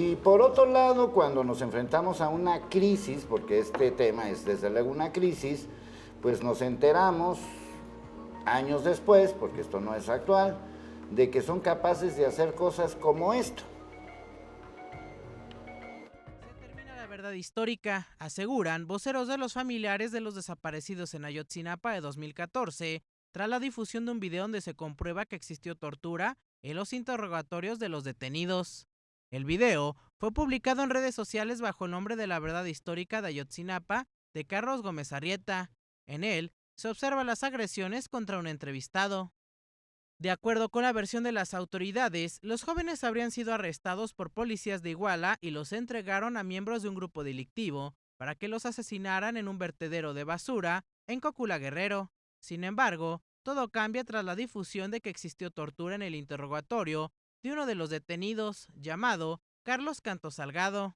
Y por otro lado, cuando nos enfrentamos a una crisis, porque este tema es desde luego una crisis, pues nos enteramos años después, porque esto no es actual, de que son capaces de hacer cosas como esto. Se termina la verdad histórica, aseguran voceros de los familiares de los desaparecidos en Ayotzinapa de 2014, tras la difusión de un video donde se comprueba que existió tortura en los interrogatorios de los detenidos. El video fue publicado en redes sociales bajo el nombre de La Verdad Histórica de Ayotzinapa de Carlos Gómez Arrieta. En él se observan las agresiones contra un entrevistado. De acuerdo con la versión de las autoridades, los jóvenes habrían sido arrestados por policías de Iguala y los entregaron a miembros de un grupo delictivo para que los asesinaran en un vertedero de basura en Cocula Guerrero. Sin embargo, todo cambia tras la difusión de que existió tortura en el interrogatorio de uno de los detenidos, llamado Carlos Canto Salgado.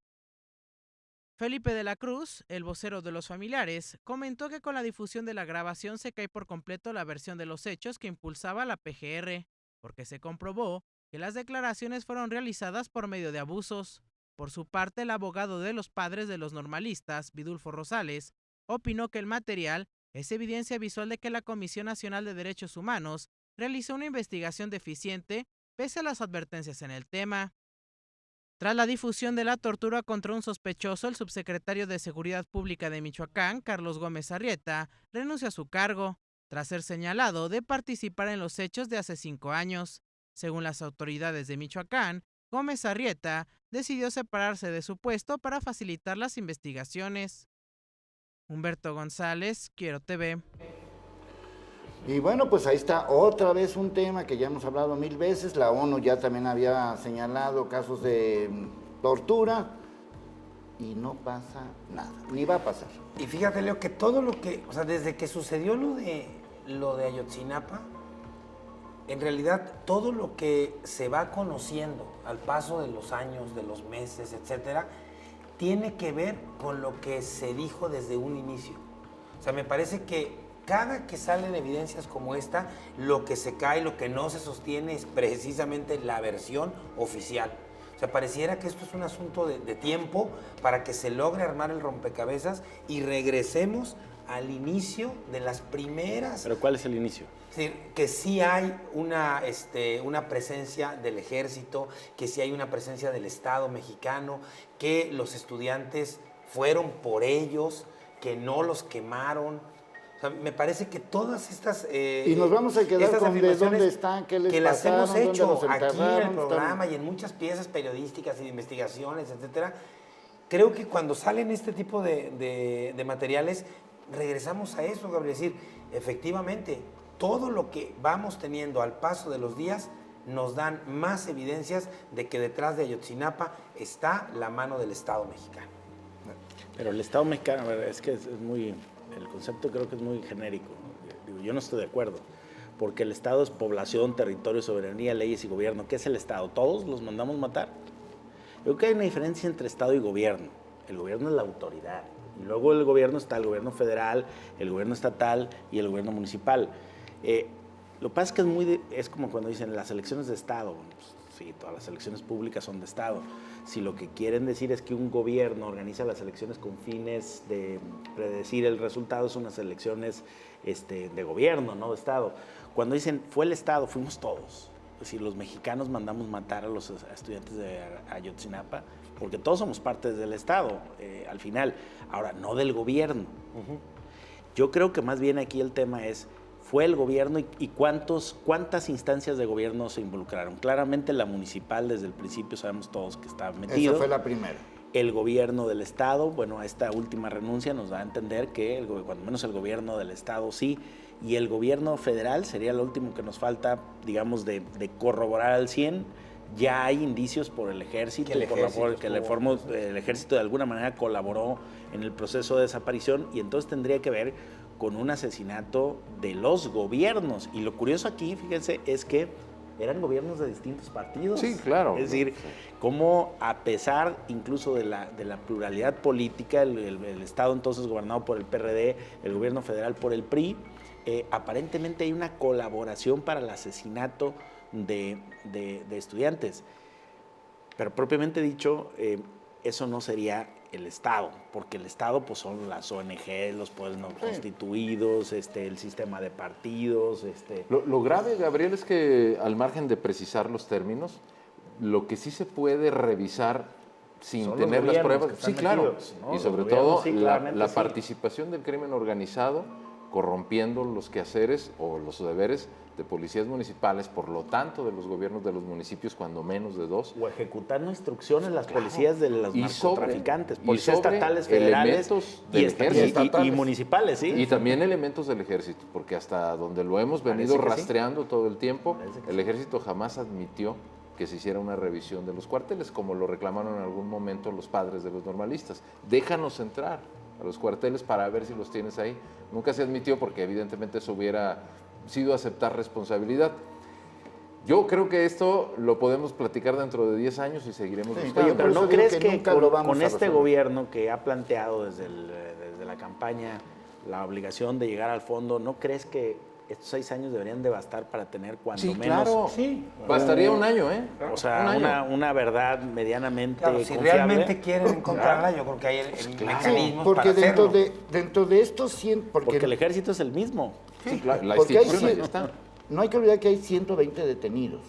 Felipe de la Cruz, el vocero de los familiares, comentó que con la difusión de la grabación se cae por completo la versión de los hechos que impulsaba la PGR, porque se comprobó que las declaraciones fueron realizadas por medio de abusos. Por su parte, el abogado de los padres de los normalistas, Vidulfo Rosales, opinó que el material es evidencia visual de que la Comisión Nacional de Derechos Humanos realizó una investigación deficiente pese a las advertencias en el tema. Tras la difusión de la tortura contra un sospechoso, el subsecretario de Seguridad Pública de Michoacán, Carlos Gómez Arrieta, renunció a su cargo, tras ser señalado de participar en los hechos de hace 5 años. Según las autoridades de Michoacán, Gómez Arrieta decidió separarse de su puesto para facilitar las investigaciones. Humberto González, Quiero TV. Y bueno, pues ahí está otra vez un tema que ya hemos hablado 1000 veces. La ONU ya también había señalado casos de tortura y no pasa nada, ni va a pasar. Y fíjate, Leo, que todo lo que, o sea, desde que sucedió lo de Ayotzinapa, en realidad todo lo que se va conociendo al paso de los años, de los meses, etcétera, tiene que ver con lo que se dijo desde un inicio. O sea, me parece que cada que salen evidencias como esta, lo que se cae, lo que no se sostiene es precisamente la versión oficial. O sea, pareciera que esto es un asunto de tiempo para que se logre armar el rompecabezas y regresemos al inicio de las primeras... ¿Pero cuál es el inicio? Es decir, que sí hay una presencia del ejército, que sí hay una presencia del Estado mexicano, que los estudiantes fueron por ellos, que no los quemaron. O sea, me parece que todas estas y nos vamos a quedar con de dónde están, qué les que las pasaron, hemos hecho dónde los aquí en el programa están... y en muchas piezas periodísticas y de investigaciones, etcétera. Creo que cuando salen este tipo de materiales, regresamos a eso, Gabriel. Es decir, efectivamente, todo lo que vamos teniendo al paso de los días nos dan más evidencias de que detrás de Ayotzinapa está la mano del Estado mexicano. Pero el Estado mexicano, a ver, es que es muy... El concepto creo que es muy genérico. Digo, yo no estoy de acuerdo, porque el Estado es población, territorio, soberanía, leyes y gobierno. ¿Qué es el Estado? ¿Todos los mandamos matar? Yo creo que hay una diferencia entre Estado y gobierno. El gobierno es la autoridad. Y luego el gobierno está el gobierno federal, el gobierno estatal y el gobierno municipal. Lo que pasa es que es como cuando dicen las elecciones de Estado. Pues, sí, todas las elecciones públicas son de Estado. Si lo que quieren decir es que un gobierno organiza las elecciones con fines de predecir el resultado, son unas elecciones de gobierno, no de Estado. Cuando dicen fue el Estado, fuimos todos. Es decir, los mexicanos mandamos matar a los estudiantes de Ayotzinapa, porque todos somos parte del Estado, al final. Ahora, no del gobierno. Yo creo que más bien aquí el tema es, fue el gobierno y cuántas instancias de gobierno se involucraron. Claramente la municipal, desde el principio sabemos todos que estaba metido. Esa fue la primera. El gobierno del Estado, bueno, esta última renuncia nos da a entender que cuando menos el gobierno del Estado sí, y el gobierno federal sería lo último que nos falta, digamos, de corroborar al 100. Ya hay indicios por el ejército, que el ejército de alguna manera colaboró en el proceso de desaparición, y entonces tendría que ver con un asesinato de los gobiernos. Y lo curioso aquí, fíjense, es que eran gobiernos de distintos partidos. Sí, claro. Es decir, cómo a pesar incluso de la pluralidad política, el Estado entonces gobernado por el PRD, el gobierno federal por el PRI, aparentemente hay una colaboración para el asesinato de estudiantes. Pero propiamente dicho, eso no sería el Estado, porque el Estado pues son las ONG, los poderes no constituidos, el sistema de partidos. Lo grave, Gabriel, es que al margen de precisar los términos, lo que sí se puede revisar sin son tener las pruebas, que están sí, claro, metidos, ¿no? y sobre Los todo gobiernos, sí, claramente la sí. participación del crimen organizado corrompiendo los quehaceres o los deberes de policías municipales, por lo tanto de los gobiernos de los municipios, cuando menos de 2. O ejecutando instrucciones las policías de los Y sobre- narcotraficantes, y policías sobre estatales, federales elementos del ejército y municipales, ¿sí? Y también elementos del ejército, porque hasta donde lo hemos venido Parece que sí. rastreando todo el tiempo, Parece que el sí. ejército jamás admitió que se hiciera una revisión de los cuarteles, como lo reclamaron en algún momento los padres de los normalistas. Déjanos entrar a los cuarteles para ver si los tienes ahí. Nunca se admitió porque evidentemente eso hubiera sido aceptar responsabilidad. Yo creo que esto lo podemos platicar dentro de 10 años y seguiremos buscando. Oye, pero Por eso ¿no digo crees que que nunca lo vamos con a este resolver? gobierno que ha planteado desde la campaña la obligación de llegar al fondo, ¿no crees que estos 6 años deberían de bastar para tener cuando Sí, menos... claro. Sí. Bastaría un año, ¿eh? O sea, Un año. una verdad medianamente Claro, si confiable. realmente quieren encontrarla, yo creo que hay el mecanismo Porque para dentro hacerlo. dentro de estos 100... Porque el ejército es el mismo. Sí, claro, la porque hay institución ahí 100 está. no hay que olvidar que hay 120 detenidos.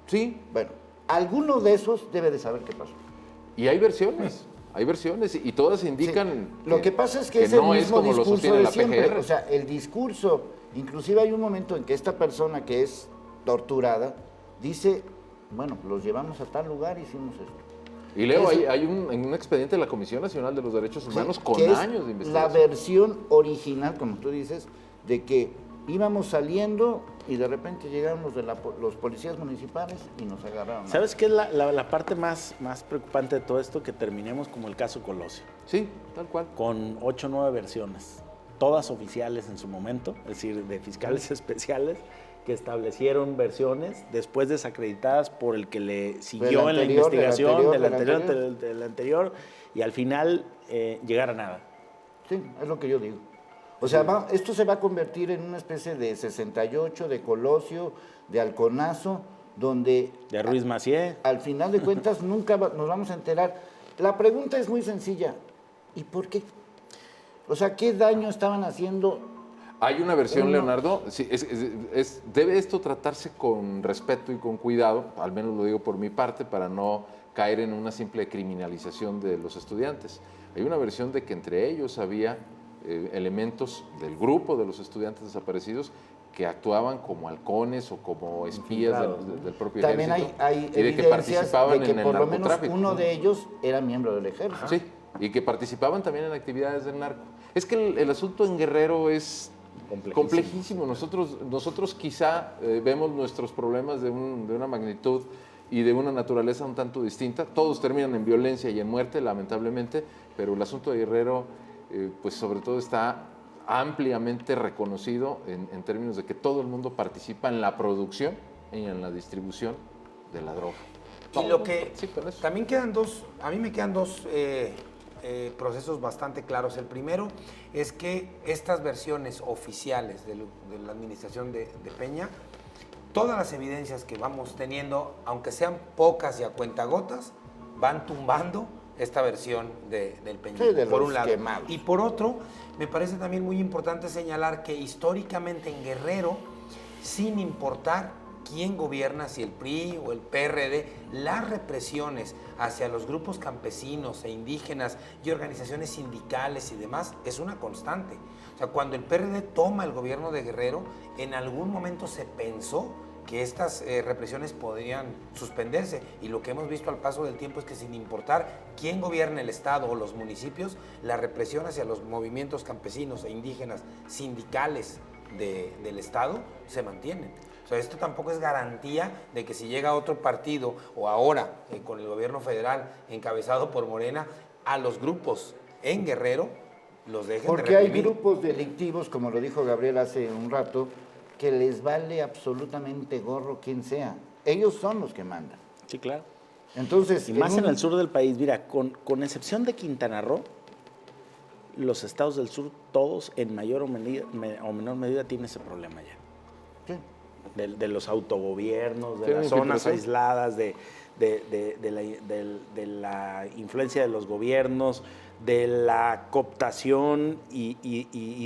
Sí, Bueno, alguno de esos debe de saber qué pasó. y hay versiones y todas indican Sí. Lo que pasa es que es el no mismo como lo discurso sostiene de la siempre. PGR. O sea, el discurso, inclusive hay un momento en que esta persona que es torturada dice, bueno, los llevamos a tal lugar y hicimos esto. Y Leo, Eso- hay un expediente de la Comisión Nacional de los Derechos Humanos Sí, con que es años de la investigación. versión original, como tú dices, de que íbamos saliendo y de repente llegaron los policías municipales y nos agarraron. ¿Sabes qué es la parte más preocupante de todo esto? Que terminemos como el caso Colosio, Sí, tal cual. con 8 o 9 versiones, todas oficiales en su momento, es decir, de fiscales especiales, que establecieron versiones después desacreditadas por el que le siguió en la anterior, investigación, del del anterior, y al final llegar a nada. Sí, es lo que yo digo. O sea, esto se va a convertir en una especie de 68, de Colosio, de Halconazo, donde De Ruiz Macié. al final de cuentas nunca nos vamos a enterar. La pregunta es muy sencilla. ¿Y por qué? O sea, ¿qué daño estaban haciendo? Hay una versión, Uno. Leonardo, sí, debe esto tratarse con respeto y con cuidado, al menos lo digo por mi parte, para no caer en una simple criminalización de los estudiantes. Hay una versión de que entre ellos había elementos del grupo de los estudiantes desaparecidos que actuaban como halcones o como espías del propio También ejército hay y de que evidencias participaban de que en el por lo menos narcotráfico. uno de ellos era miembro del ejército. Sí, y que participaban también en actividades del narco. Es que el asunto en Guerrero es complejísimo. Nosotros quizá vemos nuestros problemas de una magnitud y de una naturaleza un tanto distinta. Todos terminan en violencia y en muerte, lamentablemente, pero el asunto de Guerrero, pues sobre todo está ampliamente reconocido en términos de que todo el mundo participa en la producción y en la distribución de la droga. Y lo que Sí, también a mí me quedan dos procesos bastante claros. El primero es que estas versiones oficiales de la administración de Peña, todas las evidencias que vamos teniendo, aunque sean pocas y a cuentagotas, van tumbando esta versión del Peña, Sí, de por los un lado. quemados. Y por otro, me parece también muy importante señalar que históricamente en Guerrero, sin importar quién gobierna, si el PRI o el PRD, las represiones hacia los grupos campesinos e indígenas y organizaciones sindicales y demás es una constante. O sea, cuando el PRD toma el gobierno de Guerrero, en algún momento se pensó que estas represiones podrían suspenderse, y lo que hemos visto al paso del tiempo es que sin importar quién gobierna el Estado o los municipios, la represión hacia los movimientos campesinos e indígenas sindicales del Estado se mantienen. O sea, esto tampoco es garantía de que si llega otro partido o ahora con el gobierno federal encabezado por Morena, a los grupos en Guerrero los dejen Porque de hay reprimir. grupos delictivos, como lo dijo Gabriel hace un rato, que les vale absolutamente gorro quien sea. Ellos son los que mandan. Sí, claro. Entonces, Y más en el sur del país, mira, con excepción de Quintana Roo, los estados del sur, todos en mayor o menor medida tienen ese problema ya. Sí. de los autogobiernos, de Tiene las zonas infiltración. aisladas, de la influencia de los gobiernos, de la cooptación y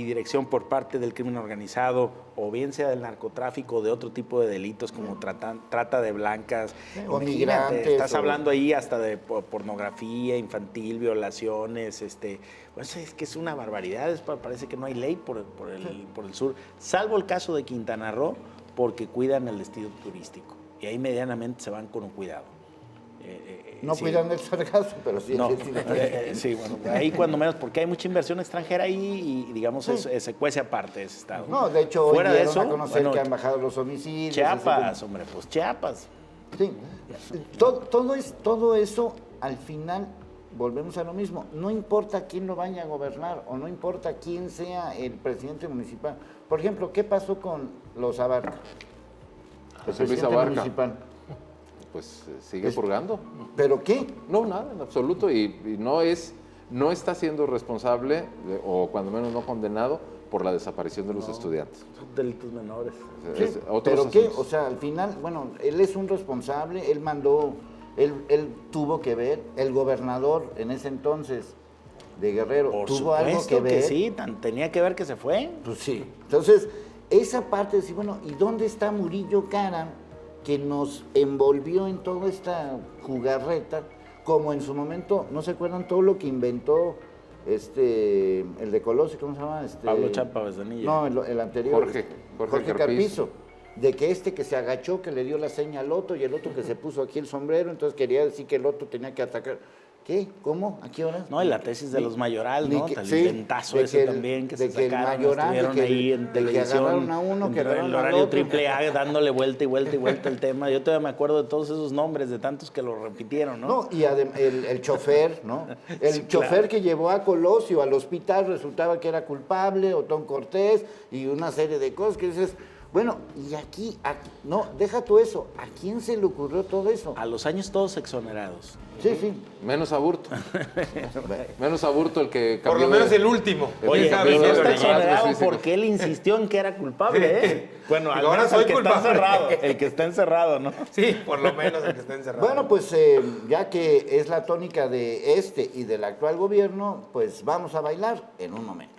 dirección por parte del crimen organizado, o bien sea del narcotráfico o de otro tipo de delitos como trata de blancas. O Imagínate, migrantes, estás o- hablando ahí hasta de pornografía infantil, violaciones, pues es que es una barbaridad, parece que no hay ley por el sur, salvo el caso de Quintana Roo, porque cuidan el destino turístico, y ahí medianamente se van con cuidado. No Sí. cuidan el sargazo, pero sí. No, sí. sí, bueno, ahí cuando menos, porque hay mucha inversión extranjera ahí y digamos se cuece aparte ese estado. No, de hecho, hoy fuera de dieron eso, a conocer bueno, que han bajado los homicidios. Chiapas, hombre, pues Chiapas. Sí. Todo eso, al final, volvemos a lo mismo. No importa quién lo vaya a gobernar o no importa quién sea el presidente municipal. Por ejemplo, ¿qué pasó con los Abarca? El José Luis presidente Abarca. municipal. Pues sigue purgando. ¿Pero qué? No, nada, en absoluto. Y no está siendo responsable, o cuando menos no condenado, por la desaparición de los estudiantes. Son delitos menores. O sea, Sí, es otros ¿pero qué? asuntos. O sea, al final, bueno, él es un responsable, él mandó, él tuvo que ver, el gobernador en ese entonces de Guerrero Por tuvo algo supuesto que ver. sí, tenía que ver que se fue. Pues sí. Entonces, esa parte de decir, bueno, ¿y dónde está Murillo Karam, que nos envolvió en toda esta jugarreta, como en su momento, ¿no se acuerdan todo lo que inventó el de Colosio, ¿cómo se llama? Pablo Chapa Besanilla. No, el anterior. Jorge Carpizo. De que que se agachó, que le dio la seña al otro, y el otro que se puso aquí el sombrero, entonces quería decir que el otro tenía que atacar. ¿Qué? ¿Cómo? ¿A qué horas? No, y la tesis de los Mayoral, ¿no? El sí, inventazo de ese que el- también que de se que el sacaron, Mayoral, estuvieron de que- ahí en de que televisión, agarraron a uno, que en agarraron el al horario otro. triple A, dándole vuelta y vuelta y vuelta el tema. Yo todavía me acuerdo de todos esos nombres, de tantos que lo repitieron, ¿no? No, y el chofer, ¿no? El Sí, chofer claro. que llevó a Colosio al hospital resultaba que era culpable, Otón Cortés, y una serie de cosas que dices, bueno, y aquí, no, deja tú eso, ¿a quién se le ocurrió todo eso? A los años todos exonerados. Sí, sí. Menos Aburto. Menos Aburto el que Por cambió lo menos de- el último. Oye, Esa y no vez está lo exonerado demás, porque él insistió en que era culpable, ¿eh? Bueno, al Ahora menos soy el que está culpable. encerrado. El que está encerrado, ¿no? Sí, por lo menos el que está encerrado. Bueno, pues ya que es la tónica de y del actual gobierno, pues vamos a bailar en un momento.